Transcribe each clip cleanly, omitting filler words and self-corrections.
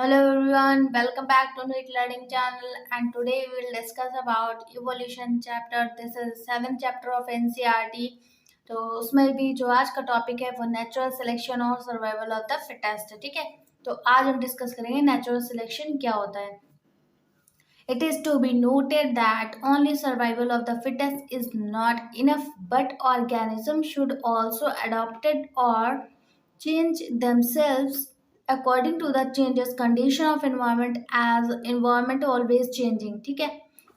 Hello everyone, welcome back to Nit Learning channel and today we will discuss about evolution chapter. This is seventh chapter of NCERT. तो उसमें भी जो आज का topic है वो नेचुरल सिलेक्शन और सर्वाइवल ऑफ द फिटेस्ट है, ठीक है। तो आज हम डिस्कस करेंगे नेचुरल सिलेक्शन क्या होता है। It is to be noted that only survival of the fittest is not enough, but organisms should also adapt it or change themselves according to the changes condition of environment as environment always changing, ठीक है।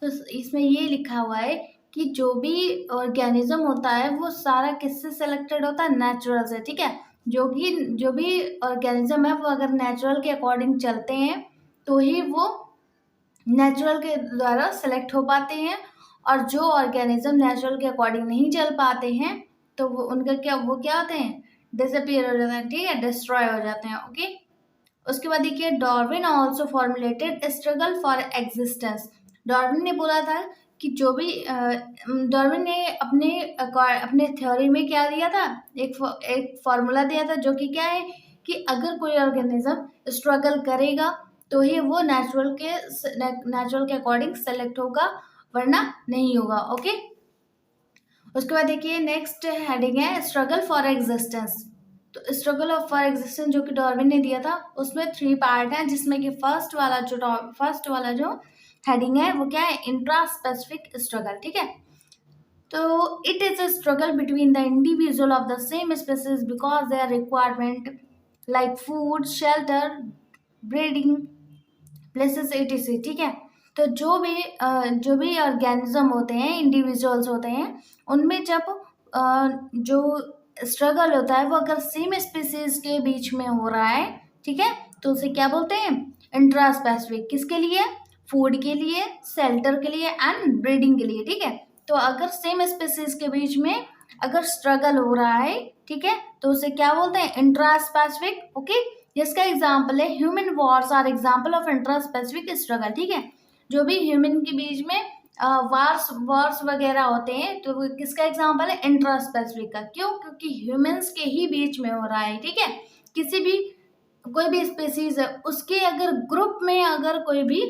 तो इसमें ये लिखा हुआ है कि जो भी ऑर्गेनिज्म होता है वो सारा किससे सेलेक्टेड होता है, नेचुरल से, ठीक है। जो भी ऑर्गेनिज्म है वो अगर नेचुरल के अकॉर्डिंग चलते हैं तो ही वो नेचुरल के द्वारा सेलेक्ट हो पाते हैं, और जो ऑर्गेनिज्म नेचुरल के अकॉर्डिंग नहीं चल पाते हैं तो वो उनका क्या होते हैं, डिसअपियर हो जाते हैं, ठीक है, डिस्ट्रॉय हो जाते हैं। ओके, उसके बाद देखिए Darwin also formulated struggle for existence. Darwin ने बोला था कि जो भी डार्विन ने अपने थ्योरी में क्या दिया था, एक फॉर्मूला दिया था जो कि क्या है कि अगर कोई ऑर्गेनिज्म स्ट्रगल करेगा तो ही वो नेचुरल के अकॉर्डिंग सेलेक्ट होगा, वरना नहीं होगा। ओके, उसके बाद देखिए नेक्स्ट हेडिंग है स्ट्रगल फॉर एग्जिस्टेंस। तो स्ट्रगल ऑफ फॉर एग्जिस्टेंस जो कि डार्विन ने दिया था उसमें 3 पार्ट हैं, जिसमें कि फर्स्ट वाला जो हेडिंग है वो क्या है, इंट्रा स्पेसिफिक स्ट्रगल, ठीक है। तो it is a struggle between the individual of the same species because their requirement like food, shelter, breeding places etc, ठीक है। तो जो भी ऑर्गेनिज्म होते हैं, इंडिविजुअल्स होते हैं, उनमें जब जो स्ट्रगल होता है वो अगर सेम स्पीसीज के बीच में हो रहा है, ठीक है, तो उसे क्या बोलते हैं, इंट्रा स्पेसिफिक। किसके लिए, फूड के लिए, शेल्टर के लिए एंड ब्रीडिंग के लिए, ठीक है। तो अगर सेम स्पीसीज के बीच में अगर स्ट्रगल हो रहा है, ठीक है, तो उसे क्या बोलते हैं, इंट्रा स्पेसिफिक। ओके, जिसका एग्जाम्पल है human wars are example of intraspecific struggle, ठीक है। जो भी ह्यूमन के बीच में वॉर्स वगैरह होते हैं तो वो किसका एग्जाम्पल है, इंट्रा स्पेसिफिक का। क्यों, क्योंकि ह्यूमंस के ही बीच में हो रहा है, ठीक है। किसी भी कोई भी स्पीसीज है उसके अगर ग्रुप में अगर कोई भी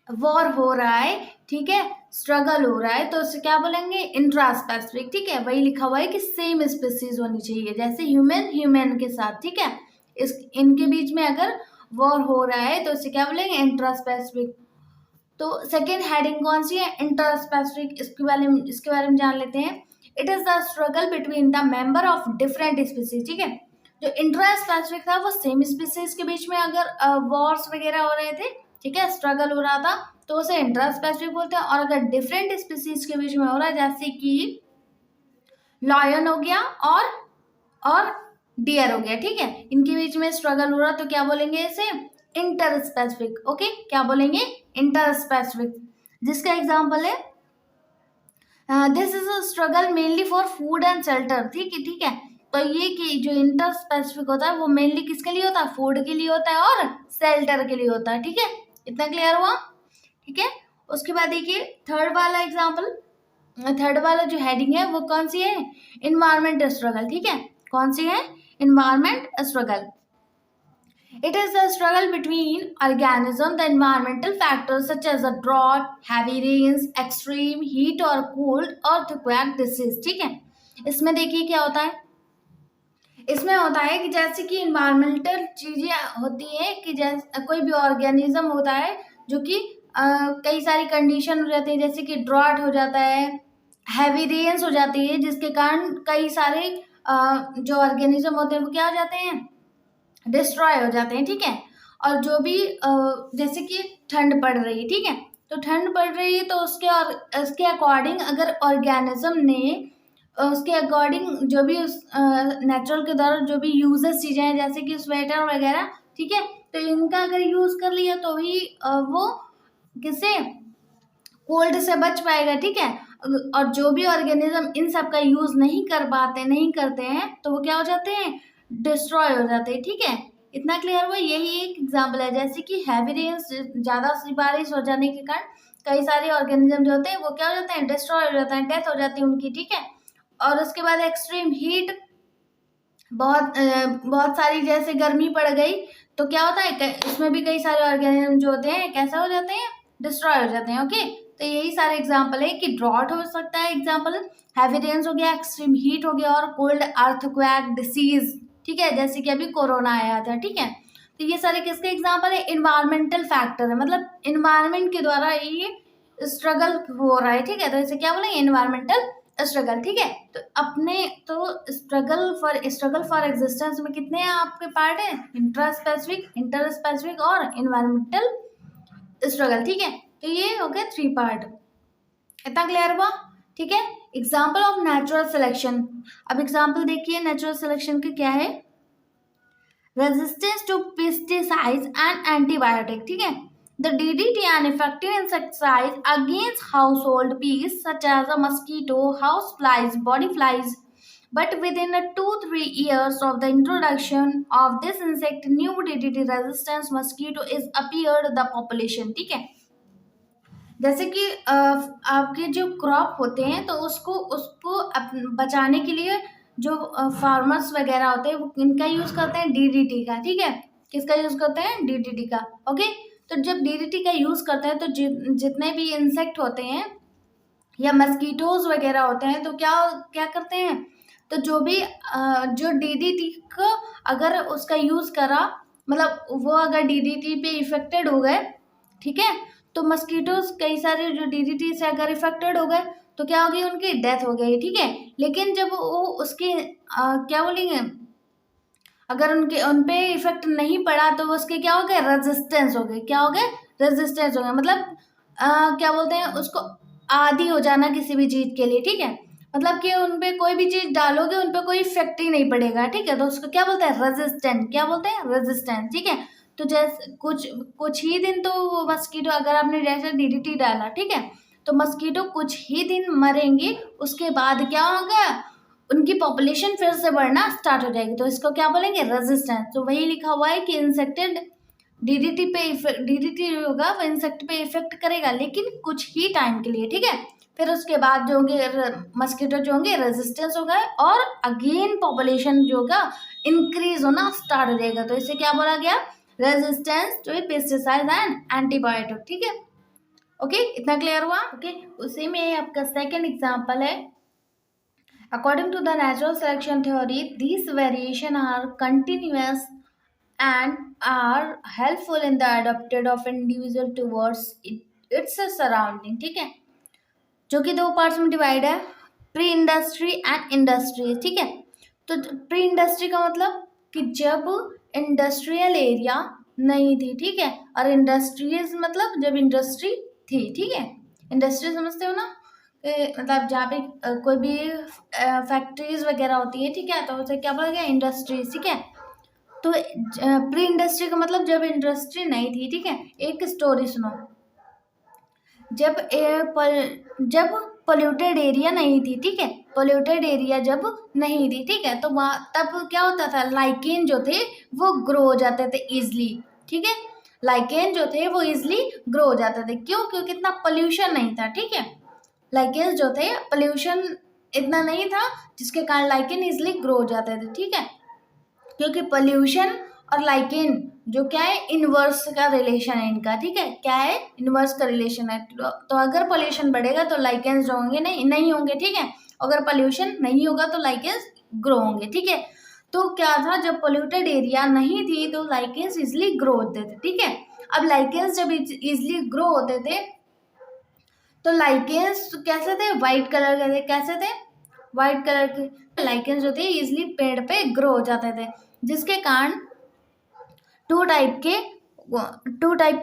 वॉर हो रहा है, ठीक है, स्ट्रगल हो रहा है, तो उसे क्या बोलेंगे, इंट्रा स्पेसिफिक, ठीक है। वही लिखा हुआ है कि सेम स्पीसीज होनी चाहिए, जैसे ह्यूमन के साथ, ठीक है। इनके बीच में अगर वॉर हो रहा है तो उसे क्या बोलेंगे, इंट्रा स्पेसिफिक। तो सेकेंड हेडिंग कौन सी है, इंटर स्पेसिफिक। इसके बारे में जान लेते हैं। It is the struggle between the member of different species, ठीक है। जो इंट्रा स्पेसिफिक था वो सेम स्पीसीज के बीच में अगर वॉर्स वगैरह हो रहे थे, ठीक है, स्ट्रगल हो रहा था, तो उसे इंट्रा स्पेसिफिक बोलते हैं। और अगर डिफरेंट स्पीसीज के बीच में हो रहा है, जैसे कि लॉयन हो गया और डियर हो गया, ठीक है, इनके बीच में स्ट्रगल हो रहा, तो क्या बोलेंगे इसे, इंटर स्पेसिफिक। ओके, क्या बोलेंगे, इंटर स्पेसिफिक। जिसका एग्जांपल है this is a struggle mainly for food and shelter, ठीक है। तो ये कि जो इंटर स्पेसिफिक होता है वो मेनली किसके लिए होता है, फूड के लिए होता है और शेल्टर के लिए होता है, ठीक है। इतना क्लियर हुआ, ठीक है। उसके बाद देखिए थर्ड वाला जो हेडिंग है वो कौन सी है, इन्वायरमेंट स्ट्रगल, ठीक है। कौन सी है, environment struggle. It is the struggle between organisms, the environmental factors such as a drought, heavy rains, extreme heat or cold, earthquake, disease, ठीक है। इसमें देखिए क्या होता है, इसमें होता है कि जैसे कि इन्वायरमेंटल चीजें होती हैं कि जैसे कोई भी ऑर्गेनिज्म होता है जो कि कई सारी कंडीशन हो जाती है, जैसे कि ड्रॉट हो जाता है, हैवी रेन्स हो जाती है, जिसके कारण कई सारे जो ऑर्गेनिज्म होते हैं वो क्या हो जाते हैं, डिस्ट्रॉय हो जाते हैं, ठीक है। और जो भी जैसे कि ठंड पड़ रही है, ठीक है, तो ठंड पड़ रही है तो उसके अकॉर्डिंग अगर ऑर्गेनिज्म ने उसके अकॉर्डिंग जो भी उस नेचुरल के द्वारा जो भी यूजेस चीजें हैं, जैसे कि स्वेटर वगैरह, ठीक है, तो इनका अगर यूज कर लिया तो ही वो किसे, कोल्ड से बच पाएगा, ठीक है। और जो भी ऑर्गेनिज्म इन सब का यूज नहीं करते हैं तो वो क्या हो जाते हैं, डिस्ट्रॉय हो जाते हैं, ठीक है। इतना क्लियर हुआ, यही एक एग्जांपल है। जैसे कि हैवी रेन्स, ज्यादा सी बारिश हो जाने के कारण कई सारे ऑर्गेनिज्म जो होते हैं वो क्या हो जाते हैं, डिस्ट्रॉय हो जाते हैं, डेथ हो जाती है उनकी, ठीक है। और उसके बाद एक्सट्रीम हीट बहुत सारी जैसे गर्मी पड़ गई तो क्या होता है, इसमें भी कई सारे ऑर्गेनिज्म जो होते हैं कैसे हो जाते हैं, डिस्ट्रॉय हो जाते हैं। ओके, तो यही सारे एग्जांपल है कि ड्रॉट हो सकता है एग्जांपल, हैवी रेन्स हो गया, एक्सट्रीम हीट हो गया, और कोल्ड अर्थक्वेक, डिसीज, ठीक है, जैसे कि अभी कोरोना आया था। ठीक है, तो ये सारे किसके एग्जांपल है, इन्वायरमेंटल फैक्टर है, मतलब इन्वायरमेंट के द्वारा ये स्ट्रगल हो रहा है। ठीक है, तो इसे क्या बोलेंगे, इन्वायरमेंटल स्ट्रगल। ठीक है, तो अपने तो स्ट्रगल फॉर एग्जिस्टेंस में कितने आपके पार्ट है, इंट्रा स्पेसिफिक, इंटर स्पेसिफिक और इन्वायरमेंटल स्ट्रगल। ठीक है, तो ये हो गए 3 पार्ट। इतना क्लियर हुआ? ठीक है, एग्जाम्पल ऑफ नेचुरल सिलेक्शन। अब एग्जाम्पल देखिए नेचुरल सिलेक्शन के क्या है, resistance to pesticides and antibiotic. ठीक है, the DDT an effective insecticide against household pests such as a mosquito, house flies, body flies. But within 2-3 years of the introduction of this insect, new DDT resistance mosquito is appeared the population. ठीक है, जैसे कि आपके जो crop होते हैं तो उसको उसको बचाने के लिए जो फार्मर्स वगैरह होते हैं वो इनका यूज करते हैं, डीडीटी का। ठीक है, किसका यूज करते हैं, डीडीटी का। ओके, तो जब डीडीटी का यूज करते हैं तो जितने भी इंसेक्ट होते हैं या मस्कीटोज वगैरह होते हैं तो क्या क्या करते हैं, तो जो डीडीटी को अगर उसका यूज करा, मतलब वो अगर डीडीटी पे इफेक्टेड हो गए, ठीक है, तो मस्कीटोज कई सारे जो डीडीटी से अगर इफेक्टेड हो गए तो क्या होगी, उनकी डेथ हो गई। ठीक है, लेकिन जब वो उसके क्या बोलेंगे, अगर उन पे इफेक्ट नहीं पड़ा तो उसके क्या हो गए, रेजिस्टेंस हो गए। क्या हो गए, रेजिस्टेंस हो गए, मतलब क्या बोलते हैं उसको, आदी हो जाना किसी भी चीज के लिए। ठीक है, मतलब कि उन पे कोई भी चीज डालोगे उन पे कोई इफेक्ट ही नहीं पड़ेगा। ठीक है, तो उसको क्या बोलते हैं, रेजिस्टेंट। क्या बोलते हैं, रेजिस्टेंट। ठीक है, तो जैसे कुछ ही दिन तो मस्कीटो, अगर आपने जैसे डीडीटी डाला, ठीक है, तो मस्कीटो कुछ ही दिन मरेंगे, उसके बाद क्या होगा, उनकी पॉपुलेशन फिर से बढ़ना स्टार्ट हो जाएगी। तो इसको क्या बोलेंगे, रेजिस्टेंस। तो वही लिखा हुआ है कि इंसेक्टेड डीडीटी होगा वो इंसेक्ट पे इफेक्ट करेगा लेकिन कुछ ही टाइम के लिए। ठीक है, फिर उसके बाद जो होंगे मस्कीटो जो होंगे रेजिस्टेंस हो गए और अगेन पॉपुलेशन जो होगा इंक्रीज होना स्टार्ट हो जाएगा। तो इसे क्या बोला गया, resistance to pesticide and antibiotic. ठीक है, ओके, इतना क्लियर हुआ? ओके, उसी में आपका सेकेंड एग्जाम्पल है, according to the natural selection theory, these variations are continuous and are helpful in the adaptation of individual towards its surrounding. ठीक है, जो कि 2 पार्ट्स में डिवाइड है, प्री इंडस्ट्री एंड इंडस्ट्री। ठीक है, तो प्री इंडस्ट्री का मतलब कि जब इंडस्ट्रियल एरिया नहीं थी, ठीक है, और इंडस्ट्रीज मतलब जब इंडस्ट्री थी। ठीक है, इंडस्ट्री समझते हो ना, मतलब जहाँ पे कोई भी फैक्ट्रीज वगैरह होती है, ठीक है, तो उसे क्या बोला गया, इंडस्ट्रीज। ठीक है, तो प्री इंडस्ट्री का मतलब जब इंडस्ट्री नहीं थी। ठीक है, एक स्टोरी सुनो, जब पोल्यूटेड एरिया नहीं थी, ठीक है, पोल्यूटेड एरिया जब नहीं थी, ठीक है, तो वहाँ तब क्या होता था, लाइकेन जो थे वो ग्रो हो जाते थे इजली। ठीक है, लाइकेन जो थे वो इजली ग्रो हो जाते थे, क्यों, क्योंकि इतना पोल्यूशन नहीं था। ठीक है, लाइकेन जो थे पोल्यूशन इतना नहीं था जिसके कारण लाइकेन इजली ग्रो हो जाते थे। ठीक है, क्योंकि पोल्यूशन और लाइकेन जो क्या है, इनवर्स का रिलेशन है इनका। ठीक है, क्या है, इनवर्स का रिलेशन है। तो अगर पोल्यूशन बढ़ेगा तो लाइकेन्स जो होंगे नहीं होंगे। ठीक है, अगर पोल्यूशन नहीं होगा तो लाइकेन्स ग्रो होंगे। ठीक है, तो क्या था, जब पोल्यूटेड एरिया नहीं थी तो लाइकेन्स इजिली ग्रो होते थे। ठीक है, अब लाइकेन्स जब इजिली ग्रो होते थे तो लाइकेन्स कैसे थे, व्हाइट कलर के थे। कैसे थे, व्हाइट कलर के लाइकेन्स जो थे इजिली पेड़ पे ग्रो हो जाते थे, जिसके कारण टू टाइप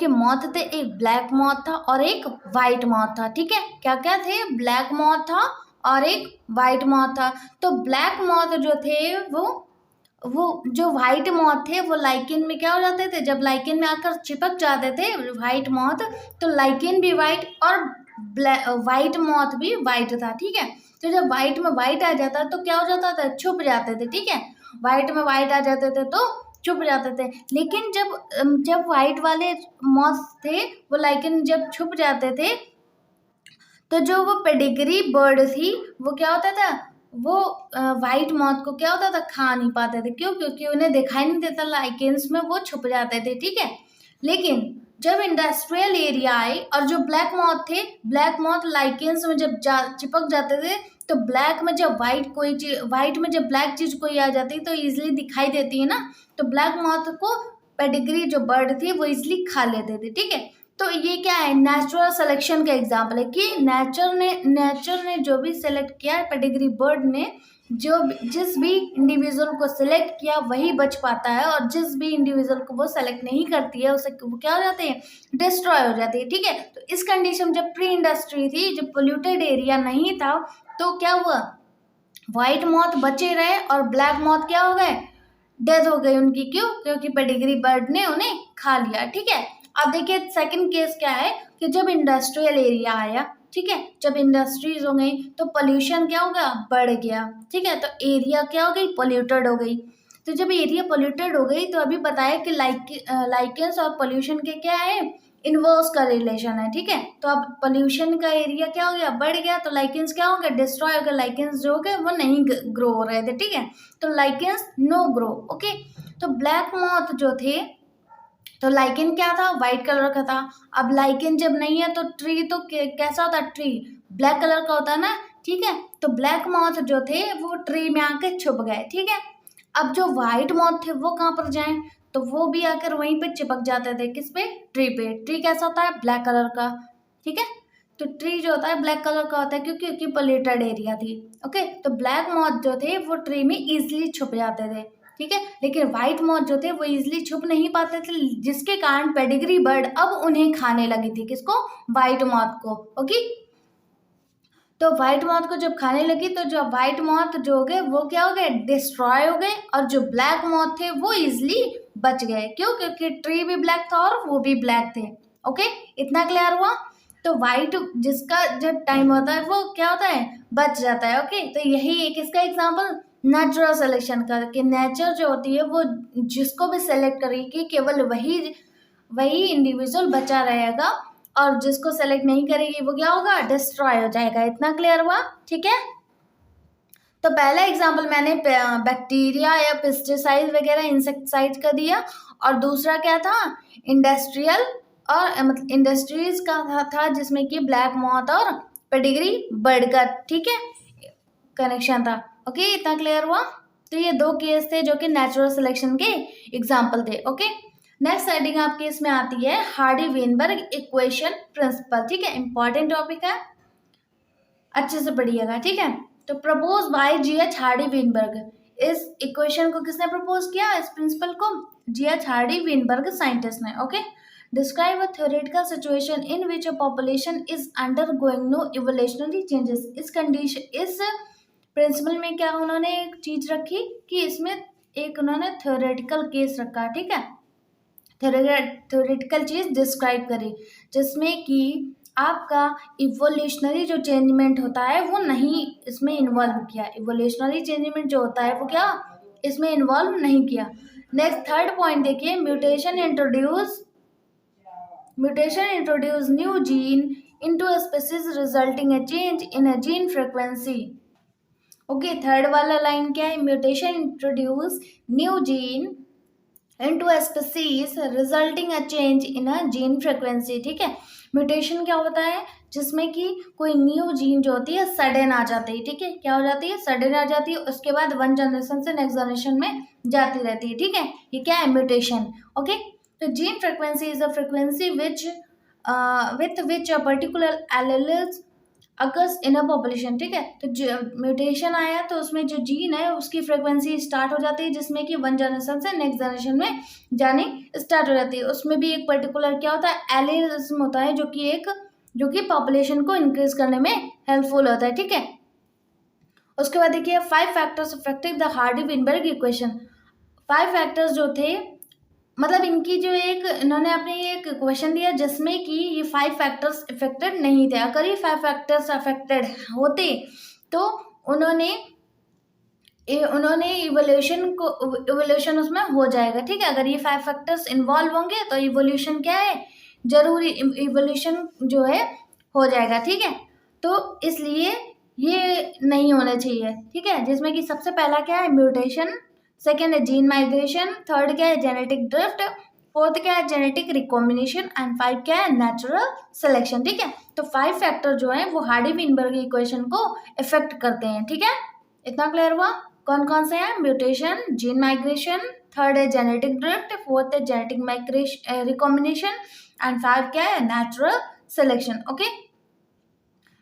के मॉथ थे, एक ब्लैक मॉथ था और एक वाइट मॉथ था। ठीक है, क्या क्या थे, ब्लैक मॉथ था और एक वाइट मॉथ था। तो ब्लैक मॉथ जो थे वो जो वाइट मॉथ थे वो लाइकेन में क्या हो जाते थे, जब लाइकेन में आकर चिपक जाते थे वाइट मॉथ, तो लाइकेन भी वाइट और वाइट मॉथ भी वाइट था। ठीक है, तो जब वाइट में वाइट आ जाता तो क्या हो जाता था, छुप जाते थे। ठीक है, वाइट में वाइट आ जाते थे तो छुप जाते थे। लेकिन जब वाइट वाले मॉथ थे वो लाइकेन जब छुप जाते थे तो जो वो पेडिग्री बर्ड थी वो क्या होता था, वो वाइट मॉथ को क्या होता था, खा नहीं पाते थे। क्यों? क्योंकि उन्हें दिखाई नहीं देता, लाइकेंस में वो छुप जाते थे, ठीक है। लेकिन जब इंडस्ट्रियल एरिया आए और जो ब्लैक मॉथ थे, ब्लैक मॉथ लाइकेंस में जब चिपक जाते थे, तो ब्लैक में जब व्हाइट में जब ब्लैक चीज कोई आ जाती है तो इजिली दिखाई देती है ना, तो ब्लैक मॉथ को पेडिग्री जो बर्ड थी वो इजिली खा लेते थे, ठीक है। तो ये क्या है, नेचुरल सिलेक्शन का एग्जाम्पल है कि नेचर ने जो भी सिलेक्ट किया पेडिग्री बर्ड ने, जो जिस भी इंडिविजुअल को सिलेक्ट किया वही बच पाता है, और जिस भी इंडिविजुअल को वो सेलेक्ट नहीं करती है उसे वो क्या हो जाते हैं, डिस्ट्रॉय हो जाती है, ठीक है। तो इस कंडीशन जब प्री इंडस्ट्री थी, जब पोल्यूटेड एरिया नहीं था, तो क्या हुआ, व्हाइट मॉथ बचे रहे और ब्लैक मॉथ क्या हो गए, डेथ हो गई उनकी। क्यों? क्योंकि पेडिग्री बर्ड ने उन्हें खा लिया, ठीक है। अब देखिए सेकंड केस क्या है कि जब इंडस्ट्रियल एरिया आया, ठीक है, जब इंडस्ट्रीज हो गई तो पोल्यूशन क्या होगा, बढ़ गया, ठीक है। तो एरिया क्या हो गई, पोल्यूटेड हो गई। तो जब एरिया पोल्यूटेड हो गई तो अभी बताया कि लाइकेंस और पोल्यूशन के क्या है, इनवर्स का रिलेशन है, ठीक है। तो अब पोल्यूशन का एरिया क्या हो गया, बढ़ गया, तो लाइकेंस क्या हो गया, डिस्ट्रॉय हो गया। लाइकेंस जो हो गए वो नहीं ग्रो हो रहे थे, ठीक है। तो लाइकेंस नो ग्रो, ओके। तो ब्लैक मॉथ जो थे, तो लाइकेन क्या था, व्हाइट कलर का था। अब लाइकेन जब नहीं है तो ट्री तो कैसा होता है, ट्री ब्लैक कलर का होता है ना, ठीक है। तो ब्लैक मॉथ जो थे वो ट्री में आके छुप गए, ठीक है। अब जो व्हाइट मॉथ थे वो कहाँ पर जाएं, तो वो भी आकर वहीं पे चिपक जाते थे, किस पे, ट्री पे। ट्री कैसा होता है, ब्लैक कलर का, ठीक है। तो ट्री जो होता है ब्लैक कलर का होता है क्योंकि पोल्यूटेड एरिया थी, ओके। तो ब्लैक मॉथ जो थे वो ट्री में इजिली छुप जाते थे, ठीक है। लेकिन व्हाइट मॉथ जो थे वो इजिली छुप नहीं पाते थे, जिसके कारण पेडिग्री बर्ड अब उन्हें खाने लगी थी, किसको, व्हाइट मॉथ को, ओके। तो व्हाइट मॉथ को जब खाने लगी तो जो व्हाइट मॉथ जो हो गए वो क्या हो गए, डिस्ट्रॉय हो गए, और जो ब्लैक मॉथ थे वो इजिली बच गए। क्यों? क्योंकि ट्री भी ब्लैक था और वो भी ब्लैक थे, ओके। इतना क्लियर हुआ। तो व्हाइट जिसका जब टाइम होता है वो क्या होता है, बच जाता है, ओके। तो यही एक इसका एग्जाम्पल नेचुरल सिलेक्शन का, कि नेचर जो होती है वो जिसको भी सेलेक्ट करेगी केवल वही वही इंडिविजुअल बचा रहेगा, और जिसको सेलेक्ट नहीं करेगी वो क्या होगा, डिस्ट्रॉय हो जाएगा। इतना क्लियर हुआ, ठीक है। तो पहला एग्जाम्पल मैंने बैक्टीरिया या पेस्टिसाइड वगैरह इंसेक्टिसाइड का दिया, और दूसरा क्या था, इंडस्ट्रियल और मतलब इंडस्ट्रीज का था जिसमें कि ब्लैक मॉथ और पेडिग्री बर्ड का, ठीक है, कनेक्शन था, ओके। इतना क्लियर हुआ। तो ये दो केस थे जो कि नेचुरल सिलेक्शन के एग्जाम्पल थे, ओके। नेक्स्ट हेडिंग आपकी इसमें आती है हार्डी वेनबर्ग इक्वेशन प्रिंसिपल, ठीक है, इंपॉर्टेंट टॉपिक है, अच्छे से पढ़िएगा, ठीक है। तो propose by GH Hardy Weinberg, इस इक्वेशन को किसने प्रपोज किया, इस प्रिंसिपल को, जीएच हार्डी वेनबर्ग साइंटिस्ट ने, okay. Describe a theoretical situation in which a population is undergoing no evolutionary changes. इस कंडीशन, इस प्रिंसिपल में क्या उन्होंने एक चीज रखी कि इसमें एक उन्होंने थ्योरेटिकल केस रखा, ठीक है, थ्योरेटिकल चीज डिस्क्राइब करी, जिसमें कि आपका इवोल्यूशनरी जो चेंजमेंट होता है वो नहीं इसमें इन्वॉल्व किया। इवोल्यूशनरी चेंजमेंट जो होता है वो क्या इसमें इन्वॉल्व नहीं किया। नेक्स्ट थर्ड पॉइंट देखिए, mutation introduce new gene into a species resulting a change in a gene frequency. Okay, third वाला लाइन क्या है, mutation introduce new gene into a species resulting a change in a gene frequency, ठीक है। Mutation क्या होता है, जिसमें कि कोई न्यू जीन जो होती है सडन आ जाती है, ठीक है, क्या हो जाती है, सडन आ जाती है, उसके बाद वन जनरेशन से नेक्स्ट जनरेशन में जाती रहती है, ठीक है। ये क्या है, म्यूटेशन, ओके। तो gene frequency is a frequency which with which a particular alleles occurs in a population, ठीक है। तो म्यूटेशन आया तो उसमें जो जीन है उसकी फ्रिक्वेंसी स्टार्ट हो जाती है, जिसमें कि वन जनरेशन से नेक्स्ट जनरेशन में जानी स्टार्ट हो जाती है। उसमें भी एक पर्टिकुलर क्या होता है, एलिज्म होता है, जो कि पॉपुलेशन को इंक्रीज करने में हेल्पफुल होता है, ठीक है। उसके बाद देखिए 5 factors affecting the Hardy Weinberg equation. 5 factors जो थे, मतलब इनकी जो एक इन्होंने अपने एक क्वेश्चन दिया जिसमें कि ये 5 फैक्टर्स अफेक्टेड नहीं थे। अगर ये 5 फैक्टर्स अफेक्टेड होते तो उन्होंने इवोल्यूशन उसमें हो जाएगा, ठीक है। अगर ये 5 फैक्टर्स इन्वॉल्व होंगे तो इवोल्यूशन क्या है, जरूरी इवोल्यूशन जो है हो जाएगा, ठीक है। तो इसलिए ये नहीं होने चाहिए, ठीक है। जिसमें कि सबसे पहला क्या है, म्यूटेशन, सेकेंड है जीन माइग्रेशन, थर्ड क्या है जेनेटिक ड्रिफ्ट, फोर्थ क्या है जेनेटिक रिकॉम्बिनेशन एंड फाइव क्या है नेचुरल सिलेक्शन, ठीक है। तो 5 फैक्टर जो है वो हार्डी-विनबर्ग इक्वेशन को इफेक्ट करते हैं, ठीक है। इतना क्लियर हुआ। कौन कौन से हैं, म्यूटेशन, जीन माइग्रेशन, थर्ड है जेनेटिक ड्रिफ्ट, फोर्थ है genetic migration recombination and five क्या है नेचुरल सिलेक्शन, ओके।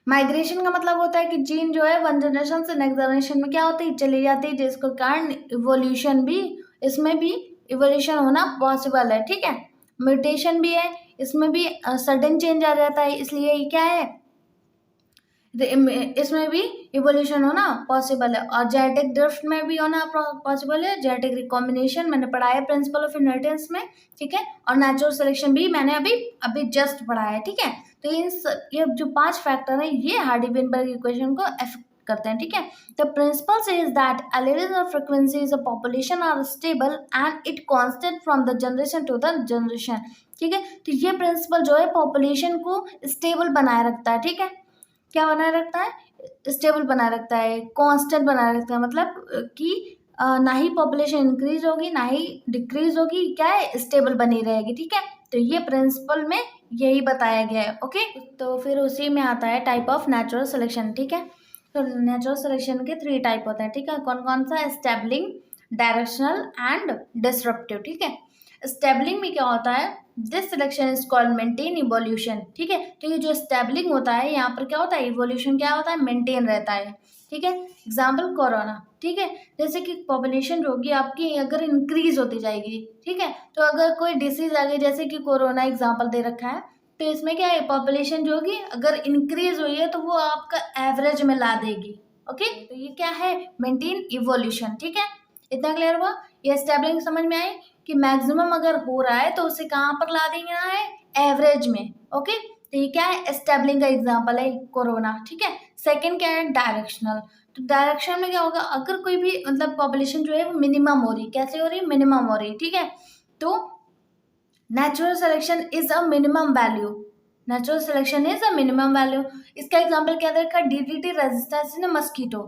माइग्रेशन का मतलब होता है कि जीन जो है वन जनरेशन से नेक्स्ट जनरेशन में क्या होती है, चली जाती है, जिसके कारण इवोल्यूशन भी, इसमें भी इवोल्यूशन होना पॉसिबल है, ठीक है। म्यूटेशन भी है, इसमें भी सडन चेंज आ जाता है, इसलिए ये क्या है, इसमें भी इवोल्यूशन होना पॉसिबल है। और जेनेटिक ड्रिफ्ट में भी होना पॉसिबल है, जेनेटिक रिकॉम्बिनेशन मैंने पढ़ा है प्रिंसिपल ऑफ इनहेरिटेंस में, ठीक है। और नेचुरल सिलेक्शन भी मैंने अभी अभी जस्ट पढ़ा है, ठीक है। तो ये जो 5 फैक्टर है ये हार्डी-विनबर्ग इक्वेशन को इफेक्ट करते हैं, ठीक है। The principle says that elements और frequencies of population are stable and it constant from the generation to the generation, ठीक है। तो ये प्रिंसिपल जो है पॉपुलेशन को स्टेबल बनाए रखता है, ठीक है। क्या बनाए रखता है, स्टेबल बनाए रखता है, कांस्टेंट बनाए रखता है, मतलब कि ना ही पॉपुलेशन इंक्रीज होगी ना ही डिक्रीज होगी, क्या है, स्टेबल बनी रहेगी, ठीक है। तो ये प्रिंसिपल में यही बताया गया है, ओके। तो फिर उसी में आता है टाइप ऑफ नेचुरल सिलेक्शन, ठीक है। तो नेचुरल सिलेक्शन के 3 टाइप होते हैं, ठीक है। कौन कौन सा, स्टेबलिंग, डायरेक्शनल एंड डिसरप्टिव, ठीक है। स्टेबलिंग में क्या होता है, this selection is called maintain evolution, ठीक है। तो ये जो स्टेबलिंग होता है यहाँ पर क्या होता है, इवोल्यूशन क्या होता है, मेंटेन रहता है, ठीक है। एग्जाम्पल कोरोना, ठीक है। जैसे कि पॉपुलेशन जो होगी आपकी अगर इंक्रीज होती जाएगी, ठीक है, तो अगर कोई डिसीज आ गई जैसे कि कोरोना एग्जाम्पल दे रखा है, तो इसमें क्या है, पॉपुलेशन जो होगी अगर इंक्रीज हुई है तो वो आपका एवरेज में ला देगी, ओके। तो ये क्या है, मेंटेन इवोल्यूशन, ठीक है। इतना क्लियर हुआ। ये स्टेबलिंग समझ में आई कि मैक्सिमम अगर हो रहा है तो उसे कहाँ पर ला देना है, एवरेज में, ओके। तो ये क्या है, स्टेबलिंग का एग्जांपल है कोरोना, ठीक है। सेकंड क्या है, डायरेक्शनल। तो डायरेक्शन में क्या होगा, अगर कोई भी मतलब पॉपुलेशन जो है वो मिनिमम हो रही, कैसे हो रही, मिनिमम हो रही, ठीक है। तो natural selection is a minimum value, natural selection is a minimum value. इसका एग्जांपल क्या देखा, DDT resistance in mosquito,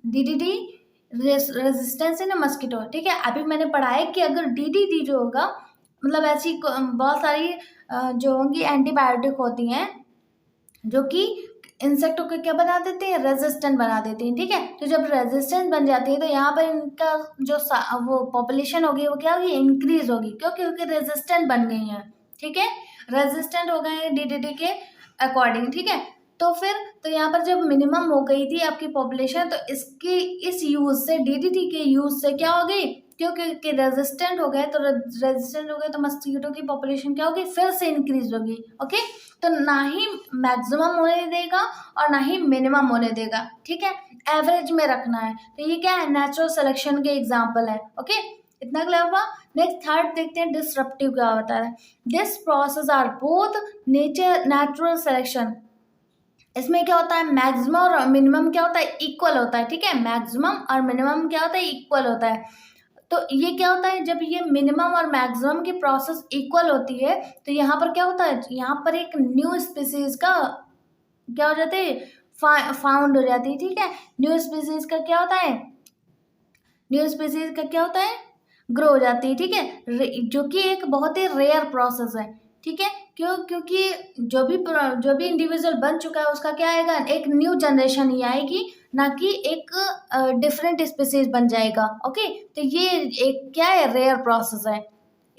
DDT resistance in mosquito, ठीक है। अभी मैंने पढ़ा है कि अगर डीडीटी जो होगा, मतलब ऐसी बहुत सारी जो होंगी एंटीबायोटिक होती हैं जो कि इंसेक्टों को क्या बना देते हैं, रेजिस्टेंट बना देते हैं, ठीक है। तो जब रेजिस्टेंट बन जाती है तो यहाँ पर इनका जो वो पॉपुलेशन होगी वो क्या होगी, इंक्रीज होगी, क्यों, क्योंकि रेजिस्टेंट बन गई हैं, ठीक है। रेजिस्टेंट हो गए हैं डीडीटी के अकॉर्डिंग, ठीक है। तो फिर तो यहाँ पर जब मिनिमम हो गई थी आपकी पॉपुलेशन, तो इसकी इस यूज से, डीडीटी के यूज से क्या हो गई, क्योंकि रेजिस्टेंट हो गए, तो रेजिस्टेंट हो गए तो मस्कीटो की पॉपुलेशन क्या होगी, फिर से इंक्रीज होगी, ओके। तो ना ही मैक्सिमम होने देगा और ना ही मिनिमम होने देगा, ठीक है। एवरेज में रखना है। तो ये क्या है, नेचुरल सिलेक्शन के एग्जाम्पल है, ओके। इतना क्लियर हुआ। नेक्स्ट थर्ड देखते हैं, डिसरप्टिव क्या होता है। This process are both natural selection, इसमें क्या होता है, मैक्सिमम और मिनिमम क्या होता है, इक्वल होता है, ठीक है। मैक्सिमम और मिनिमम क्या होता है, इक्वल होता है। तो ये क्या होता है, जब ये मिनिमम और मैक्सिमम की प्रोसेस इक्वल होती है तो यहाँ पर क्या होता है, यहाँ पर एक न्यू स्पीसीज का क्या हो जाते हैं, फाउंड हो जाती है, ठीक है। न्यू स्पीसीज का क्या होता है, न्यू स्पीसीज का क्या होता है, ग्रो हो जाती है, ठीक है। जो कि एक बहुत ही रेयर प्रोसेस है, ठीक है। क्यों, क्योंकि जो भी इंडिविजुअल बन चुका है उसका क्या आएगा, एक न्यू जनरेशन ही आएगी, ना कि एक डिफरेंट स्पीसीज बन जाएगा, ओके। तो ये एक क्या है, रेयर प्रोसेस है।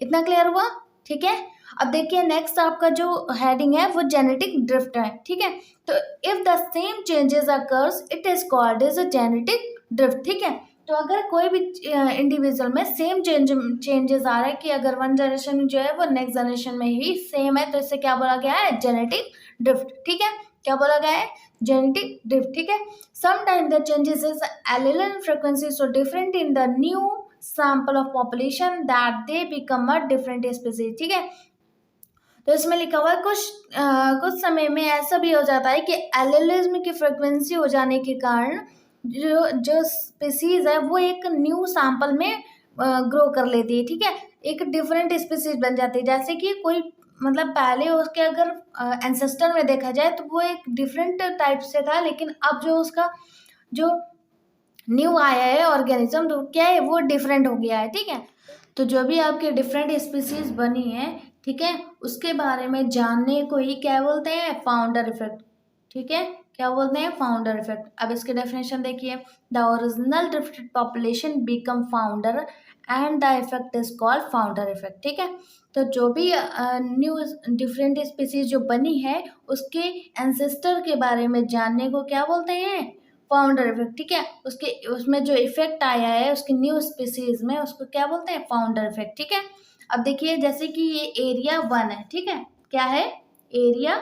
इतना क्लियर हुआ, ठीक है। अब देखिए नेक्स्ट आपका जो हेडिंग है वो जेनेटिक ड्रिफ्ट है, ठीक है। तो if the same changes occurs it is called as a genetic drift, ठीक है। तो अगर कोई भी इंडिविजुअल में सेम चेंजेस आ रहा है कि अगर वन जनरेशन जो है वो नेक्स्ट जनरेशन में ही सेम है, तो इसे क्या बोला गया है, जेनेटिक ड्रिफ्ट, ठीक है। क्या बोला गया है, जेनेटिक ड्रिफ्ट, ठीक है। Sometime the changes is allelic frequency so different in the new sample of population that they become a different species, ठीक है। तो इसमें लिखा हुआ है कुछ समय में ऐसा भी हो जाता है कि एलिलिज्म की फ्रीक्वेंसी हो जाने के कारण जो जो स्पीसीज है वो एक न्यू सैंपल में ग्रो कर लेती है, ठीक है। एक डिफरेंट स्पीसीज बन जाती है, जैसे कि कोई मतलब पहले उसके अगर एंसेस्टर में देखा जाए तो वो एक डिफरेंट टाइप से था, लेकिन अब जो उसका जो न्यू आया है ऑर्गेनिज्म तो क्या है वो डिफरेंट हो गया है। ठीक है, तो जो भी आपके डिफरेंट स्पीसीज बनी है, ठीक है, उसके बारे में जानने को ही क्या बोलते हैं, फाउंडर इफेक्ट। ठीक है, क्या बोलते हैं, फाउंडर इफेक्ट। अब इसके डेफिनेशन देखिए, the original drifted population become founder and the effect is called founder effect. ठीक है, तो जो भी न्यू डिफरेंट स्पीसीज जो बनी है उसके एंसेस्टर के बारे में जानने को क्या बोलते हैं, फाउंडर इफेक्ट। ठीक है, उसके उसमें जो इफेक्ट आया है उसके न्यू स्पीसीज में उसको क्या बोलते हैं, फाउंडर इफेक्ट। ठीक है, अब देखिए जैसे कि ये एरिया 1 है, ठीक है, क्या है, एरिया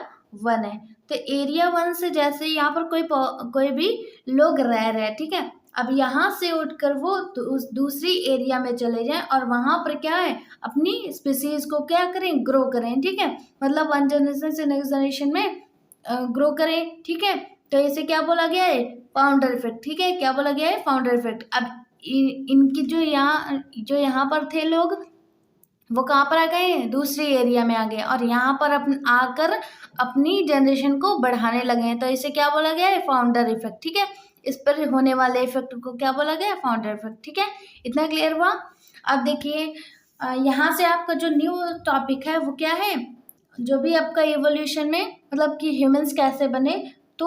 1 है, तो एरिया 1 से जैसे यहाँ पर कोई भी लोग रह रहे हैं, ठीक है, अब यहाँ से उठकर वो उस दूसरी एरिया में चले जाएं और वहां पर क्या है, अपनी स्पीसीज को क्या करें, ग्रो करें। ठीक है, मतलब वन जनरेशन से नेक्स्ट जनरेशन में ग्रो करें। ठीक है, तो इसे क्या बोला गया है, फाउंडर इफेक्ट। ठीक है, क्या बोला गया है, फाउंडर इफेक्ट। अब इनकी जो यहाँ पर थे लोग वो कहाँ पर आ गए, दूसरी एरिया में आ गए और यहाँ पर आकर अपनी जनरेशन को बढ़ाने लगे हैं, तो इसे क्या बोला गया है, फाउंडर इफेक्ट। ठीक है, इस पर होने वाले इफेक्ट को क्या बोला गया है, फाउंडर इफेक्ट। ठीक है, इतना क्लियर हुआ। अब देखिए यहाँ से आपका जो न्यू टॉपिक है वो क्या है, जो भी आपका इवोल्यूशन में मतलब कि ह्यूमंस कैसे बने तो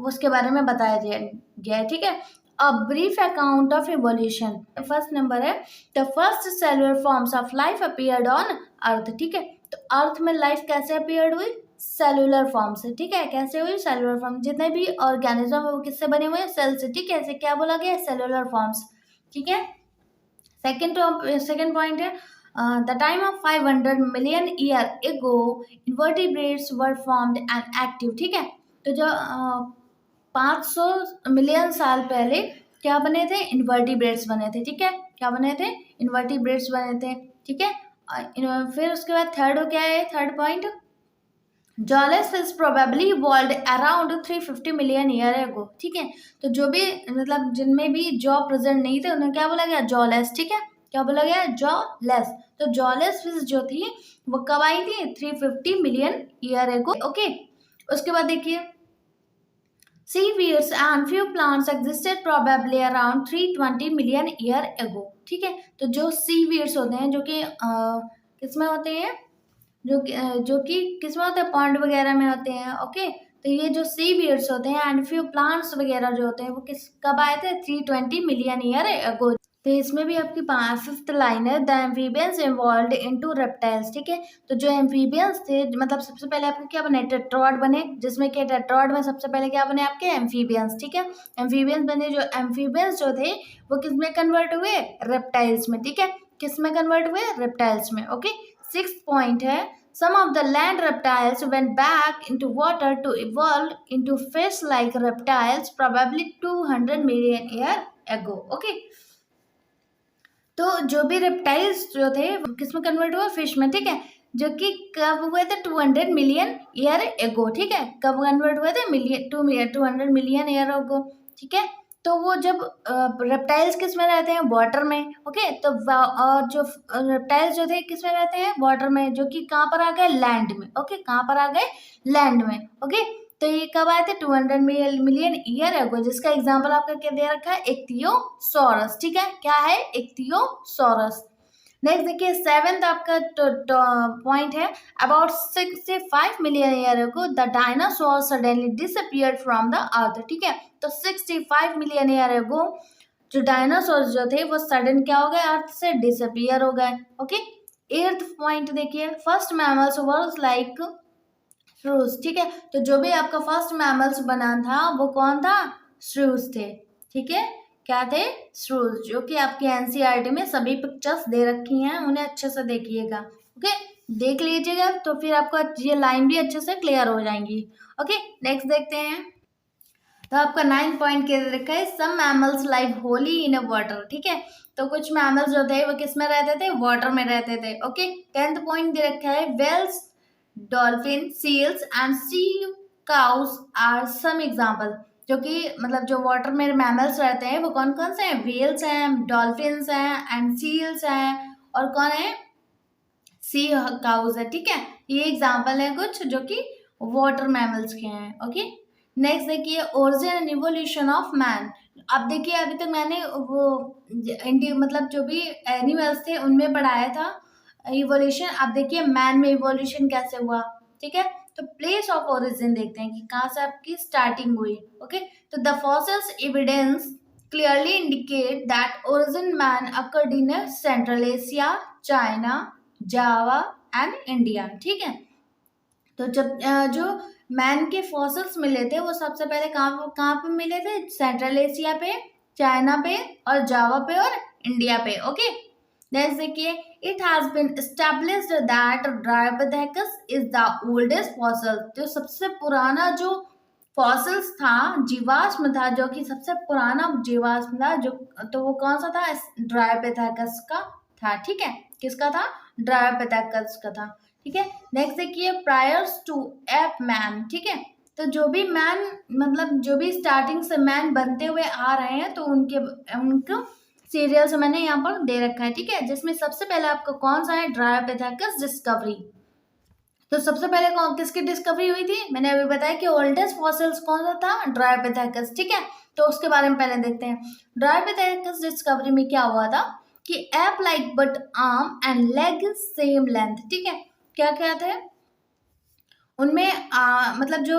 उसके बारे में बताया गया है। ठीक है, a brief account of evolution. First number है, the first cellular forms of life appeared on earth. ठीक है, तो अर्थ में लाइफ कैसे अपीयर्ड हुई, सेलुलर फॉर्म से। ठीक है, कैसे हुई, सेलुलर फॉर्म। जितने भी ऑर्गेनिज्म है वो किससे बने हुए हैं, सेल से। ठीक है, इसे क्या बोला गया है, सेलुलर फॉर्म्स। ठीक है, सेकेंड पॉइंट है, the time of 500 million year ago invertebrates were formed and active। ठीक है, तो जो 500 मिलियन साल पहले क्या बने थे, इन्वर्टिब्रेट्स बने थे। ठीक है, क्या बने थे, इन्वर्टिब्रेट्स बने थे। ठीक है, फिर उसके बाद थर्ड क्या है, third point, jawless is probably evolved around 350 million year ago. ठीक है, तो जो भी मतलब जिनमें भी जॉ प्रेजेंट नहीं थे उन्हें क्या बोला गया, जॉलेस। ठीक है, क्या बोला गया, जॉलेस। तो जॉलेस फिश जो थी वो कब आई थी, 350 मिलियन ईयर एगो। ओके, उसके बाद देखिए, seaweeds and few plants existed probably around 320 million year ago। ठीक है, तो जो seaweeds होते हैं जो कि किसमें होते हैं, जो कि किसमें होते हैं, पॉन्ड वगैरह में होते हैं। ओके, तो ये जो सीवीड्स होते हैं एंड फ्यू प्लांट्स वगैरह जो होते हैं वो कब आए थे, 320 मिलियन ईयर अगो। तो इसमें भी आपकी फिफ्थ लाइन है, the amphibians evolved into reptiles. ठीक है, तो जो एम्फीबियंस थे मतलब सबसे पहले आपके क्या बने, टेट्रॉड बने, जिसमें क्या टेट्रॉड में सबसे पहले क्या बने आपके, एम्फीबियंस। ठीक है, एम्फीबियंस बने, जो एम्फीबियंस जो थे वो किस में कन्वर्ट हुए, रेप्टाइल्स में। ठीक है, किस में कन्वर्ट हुए, रेप्टाइल्स में। ओके, सिक्स्थ पॉइंट है, some of the land reptiles went back into water to evolve into fish-like reptiles probably 200 million year ago। Okay, तो जो भी रेप्टाइल्स जो थे किस में कन्वर्ट हुआ, फिश में। ठीक है, जो कि कब हुए थे, 200 मिलियन ईयर एगो। ठीक है, कब कन्वर्ट हुए थे, 200 मिलियन ईयर एगो। ठीक है, तो वो जब रेप्टाइल्स किस में रहते हैं, वाटर में। ओके, तो और जो रेप्टाइल्स जो थे किस में रहते हैं, वाटर में, जो कि कहाँ पर आ गए, लैंड में। ओके, कहाँ पर आ गए, लैंड में। ओके, तो ये कब आए थे, 200 मिलियन ईयर एगो, जिसका एग्जांपल आपका क्या दे रखा है, इक्तियोसॉरस। ठीक है, क्या है, इक्तियोसॉरस। नेक्स्ट देखिए, सेवेंथ आपका पॉइंट है, about 65 million year ago the dinosaur suddenly disappeared from the earth. ठीक है, तो 65 मिलियन ईयर एगो जो डायनासोर जो थे वो सडन क्या हो गए, अर्थ से डिसअपियर हो गए। ओके, एट्थ पॉइंट देखिए, फर्स्ट मैमल्स वाज लाइक श्रूज। ठीक है, तो जो भी आपका फर्स्ट मैमल्स बना था वो कौन था, श्रूज थे। ठीक है, क्या थे, श्रूज, जो कि आपके एनसीईआरटी में सभी पिक्चर्स दे रखी हैं, उन्हें अच्छे से देखिएगा। ओके, देख लीजिएगा तो फिर आपको ये लाइन भी अच्छे से क्लियर हो जाएंगी। ओके, नेक्स्ट देखते हैं, तो आपका 9th पॉइंट क्या दे रखा है, some mammals live wholly in a water. ठीक है, तो कुछ मैमल्स जो थे वो किस में रहते थे, वाटर में रहते थे। ओके, 10th पॉइंट दे रखा है, whales, dolphin, seals and sea cows are some example. जो कि मतलब जो वाटर में मैमल्स रहते हैं वो कौन कौन से हैं, वेल्स हैं, डॉल्फिन्स हैं एंड सील्स हैं, और कौन है, सी काउज है, ठीक है। ये एग्जाम्पल है कुछ जो कि वाटर मैमल्स के हैं। ओके, नेक्स्ट देखिए origin and evolution of man. अब देखिए अभी तक मैंने वो मतलब जो भी एनिमल्स थे उनमें पढ़ाया था इवोल्यूशन। अब देखिए मैन में इवोल्यूशन कैसे हुआ, ठीक है। तो प्लेस ऑफ ओरिजिन देखते हैं कि कहाँ से आपकी स्टार्टिंग हुई। ओके, तो the fossils evidence clearly indicate that origin man occurred in Central Asia, China, Java and India, ठीक है। तो जब जो मैन के फॉसिल्स मिले थे वो सबसे पहले कहाँ कहाँ पे मिले थे, सेंट्रल एशिया पे, चाइना पे और जावा पे और इंडिया पे। ओके, नेक्स्ट देखिए it has been established that Dryopithecus is the oldest fossil. जो सबसे पुराना जो फॉसिल्स था, जीवाश्म था, जो कि सबसे पुराना जीवाश्म था जो, तो वो कौन सा था, ड्रायोपिथेकस का था, ठीक है। किसका था, ड्रायोपिथेकस का था, ठीक है। नेक्स्ट देखिए प्रायर्स टू एप मैन, ठीक है। तो जो भी मैन मतलब जो भी स्टार्टिंग से मैन बनते हुए आ रहे हैं तो उनको सीरियल से मैंने यहाँ पर दे रखा है, ठीक है। जिसमें सबसे पहले आपको कौन सा है, ड्रायोपिथेकस डिस्कवरी। तो सबसे पहले कौन किसकी डिस्कवरी हुई थी, मैंने अभी बताया कि ओल्डेस्ट फॉसिल्स कौन सा था, ड्रायोपिथेकस, ठीक है। तो उसके बारे में पहले देखते हैं। ड्रायोपिथेकस डिस्कवरी में क्या हुआ था कि ape like but arm and leg same length, ठीक है। क्या क्या थे उनमें, मतलब जो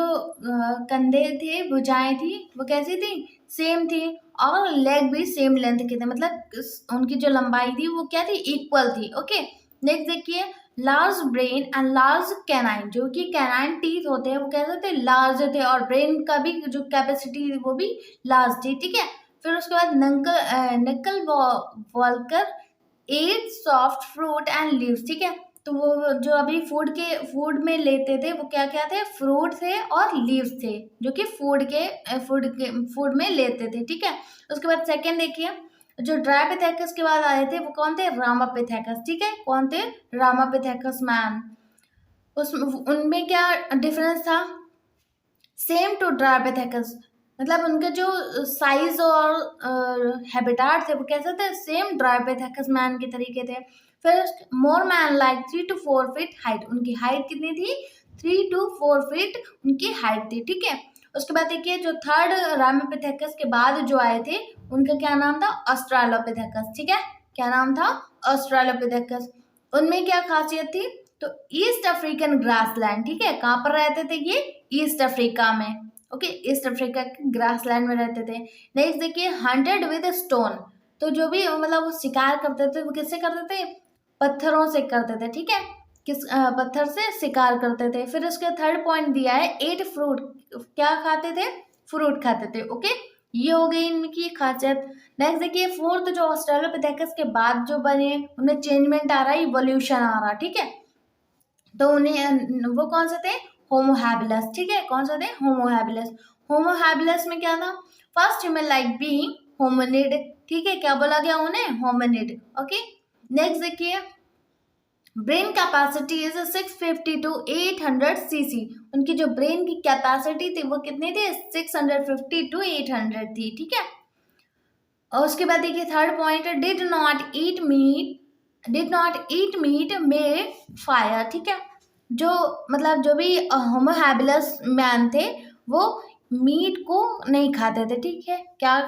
कंधे थे, भुजाएं थी, वो कैसी थी, सेम थी, और लेग भी सेम लेंथ के थे, मतलब उनकी जो लंबाई थी वो क्या थी, इक्वल थी। ओके, नेक्स्ट देखिए large brain and large canine. जो कि कैनाइन टीथ होते हैं वो कैसे थे, लार्ज थे, और ब्रेन का भी जो कैपेसिटी वो भी लार्ज थी, ठीक है। फिर उसके बाद knuckle walker ate soft fruit and leaves, ठीक है। तो वो जो अभी फूड में लेते थे वो क्या क्या थे, फ्रूट थे और लीव्स थे, जो कि फूड में लेते थे, ठीक है। उसके बाद सेकंड देखिए जो ड्रायोपिथेकस के बाद आए थे वो कौन थे, रामापिथेकस, ठीक है। कौन थे, रामापिथेकस मैन। उस उनमें क्या डिफरेंस था, सेम टू ड्रायोपिथेकस, मतलब उनके जो साइज और हैबिटाट थे वो कैसे थे, सेम ड्रायोपिथेकस मैन के तरीके थे। फिर more man like 3 to 4 feet height, उनकी हाइट कितनी थी, 3 to 4 फीट उनकी हाइट थी, ठीक है। उसके बाद देखिए जो थर्ड रामापिथेकस के बाद जो आए थे उनका क्या नाम था, ऑस्ट्रालोपिथेकस, ठीक है। क्या नाम था, ऑस्ट्रालोपिथेकस। उनमें क्या खासियत थी, तो ईस्ट अफ्रीकन ग्रासलैंड, ठीक है। कहाँ पर रहते थे ये, ईस्ट अफ्रीका में। ओके, ईस्ट अफ्रीका के ग्रासलैंड में रहते थे। नेक्स्ट देखिए हंटेड विद स्टोन। तो जो भी मतलब वो शिकार करते थे वो किससे करते थे, पत्थरों से करते थे, ठीक है। पत्थर से शिकार करते थे। फिर उसके थर्ड पॉइंट दिया है एट फ्रूट, क्या खाते थे, फ्रूट खाते थे। ओके, ये हो गई इनकी खासियत। नेक्स्ट देखिए फोर्थ जो ऑस्ट्रेलोपिथेकस के बाद जो बने उनमें चेंजमेंट आ रहा है, इवोल्यूशन आ रहा, ठीक है। तो उन्हें वो कौन से थे, होमो हैबिलस, ठीक है। कौन से थे, होमो हैबिलस। होमो हैबिलस में क्या था, first human like being hominid, ठीक है। क्या बोला गया उन्हें, होमिनिड। ओके, नेक्स्ट देखिए brain capacity is 650 to 800 CC. उनकी जो ब्रेन की कैपेसिटी थी वो कितनी थी, 650 to 800 थी, ठीक है। और उसके बाद देखिए third point, did not eat meat made fire, ठीक है। जो मतलब जो भी होमो हैबिलस मैन थे वो मीट को नहीं खाते थे, ठीक है। क्या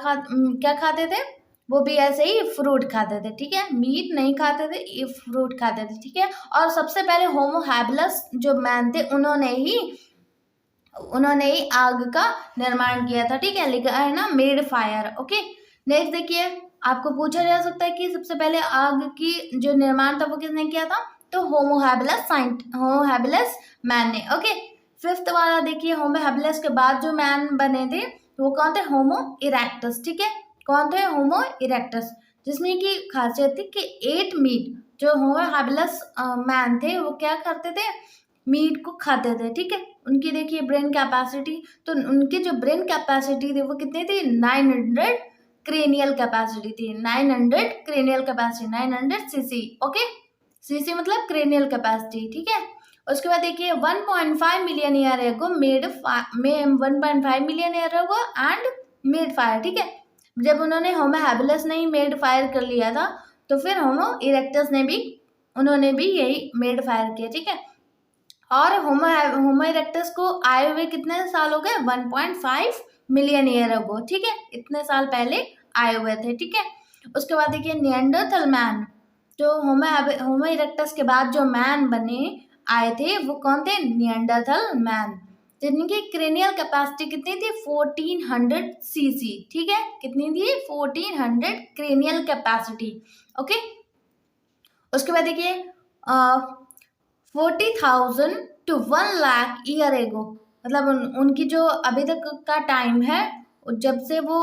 खाते थे, वो भी ऐसे ही फ्रूट खाते थे, ठीक है। मीट नहीं खाते थे, ये फ्रूट खाते थे, ठीक है। और सबसे पहले होमो हैबिलस जो मैन थे उन्होंने ही आग का निर्माण किया था, ठीक है। लिखा है ना मेड फायर। ओके, नेक्स्ट देखिए आपको पूछा जा सकता है कि सबसे पहले आग की जो निर्माण था वो किसने किया था, तो होमो हैबिलस मैन ने। ओके, फिफ्थ वाला देखिए होमो हैबिलस के बाद जो मैन बने थे वो कौन थे, होमो इरेक्टस, ठीक है। कौन थे, होमो इरेक्टस, जिसमें की खासियत थी कि एट मीट। जो होमो हैबिलस मैन थे वो क्या करते थे, मीट को खाते थे, ठीक है। उनकी देखिए ब्रेन कैपेसिटी, तो उनकी जो ब्रेन कैपेसिटी थी वो कितनी थी, 900 क्रेनियल कैपेसिटी थी, 900 cranial capacity, 900 CC. Okay, CC मतलब क्रेनियल कैपेसिटी, ठीक है। उसके बाद देखिए 1.5 million year ago 1.5 million year ago and made fire, ठीक है। जब उन्होंने होमो हैबिलस ने ही मेड फायर कर लिया था तो फिर होमो इरेक्टस ने भी उन्होंने भी यही मेड फायर किया, ठीक है। और होमो इरेक्टस को आए हुए कितने साल हो गए, 1.5 मिलियन ईयर अगो, ठीक है, इतने साल पहले आए हुए थे, ठीक है। उसके बाद देखिए निएंडरथल मैन, जो होमो इरेक्टस के बाद जो मैन बने आए थे वो कौन थे, निएंडरथल मैन, जिनकी क्रेनियल कैपेसिटी कितनी थी, 1400 सीसी, ठीक है, कितनी थी, 1400 क्रेनियल कैपेसिटी, ओके। उसके बाद देखिए 40,000 to 1 लाख ईयर एगो, मतलब उनकी जो अभी तक का टाइम है, जब से वो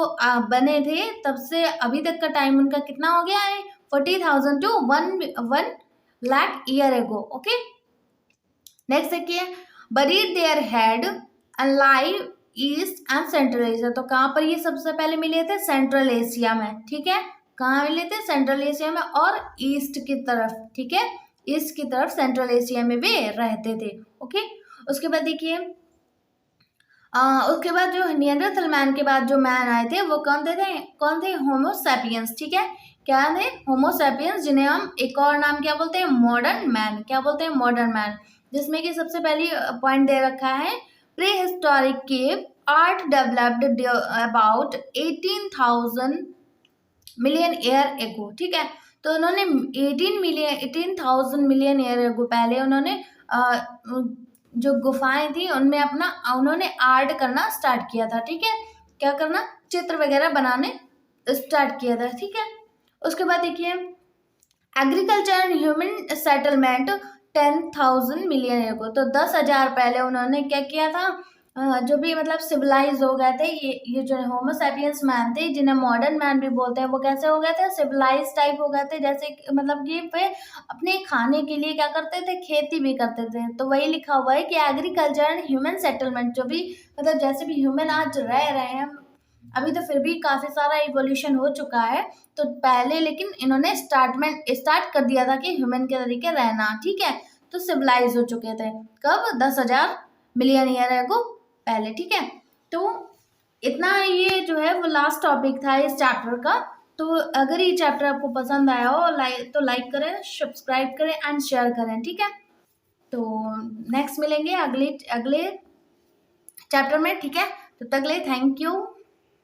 बने थे तब से अभी तक का टाइम उनका कितना हो गया है, 40,000 to 1 lakh year ago, okay. Next देखिए buried their head and live east and central Asia, तो कहाँ पर ये सबसे पहले मिले थे, सेंट्रल एशिया में, ठीक है, कहाँ मिले थे, सेंट्रल एशिया में और ईस्ट की तरफ, ठीक है, ईस्ट की तरफ सेंट्रल एशिया में वे रहते थे, ओके। उसके बाद देखिए उसके बाद जो निएंडरथल मैन के बाद जो मैन आए थे वो कौन थे, होमो सैपियंस, ठीक है, क्या थे, होमो सैपियंस, जिन्हें हम एक और नाम क्या बोलते हैं, मॉडर्न मैन, क्या बोलते हैं, मॉडर्न मैन, जिसमें कि सबसे पहली पॉइंट दे रखा है, pre historic cave art developed about 18,000 million year ago, ठीक है। तो उन्होंने 18,000 मिलियन ईयर एगो पहले उन्होंने जो गुफाएं थी उनमें उन्होंने आर्ट करना स्टार्ट किया था, ठीक है, क्या करना, चित्र वगैरह बनाने स्टार्ट किया था, ठीक है। उसके बाद देखिए agriculture and human settlement 10,000 million year को, तो 10,000 पहले उन्होंने क्या किया था, जो भी मतलब सिविलाइज हो गए थे, ये जो होमो सैपियंस मैन थे, जिन्हें मॉडर्न मैन भी बोलते हैं, वो कैसे हो गए थे, सिविलाइज टाइप हो गए थे, जैसे मतलब कि वे अपने खाने के लिए क्या करते थे, खेती भी करते थे। तो वही लिखा हुआ है कि एग्रीकल्चर एंड ह्यूमन सेटलमेंट, जो भी मतलब जैसे भी ह्यूमन आज रह रहे हैं अभी, तो फिर भी काफी सारा इवोल्यूशन हो चुका है, तो पहले लेकिन इन्होंने स्टार्ट कर दिया था कि ह्यूमन के तरीके रहना, ठीक है, तो सिविलाइज हो चुके थे कब, 10,000 मिलियन ईयर एगो पहले, ठीक है। तो इतना ये जो है वो लास्ट टॉपिक था इस चैप्टर का। तो अगर ये चैप्टर आपको पसंद आया हो तो लाइक करें, सब्सक्राइब करें एंड शेयर करें, ठीक है। तो नेक्स्ट मिलेंगे अगले चैप्टर में, ठीक है, तब तक के लिए थैंक यू।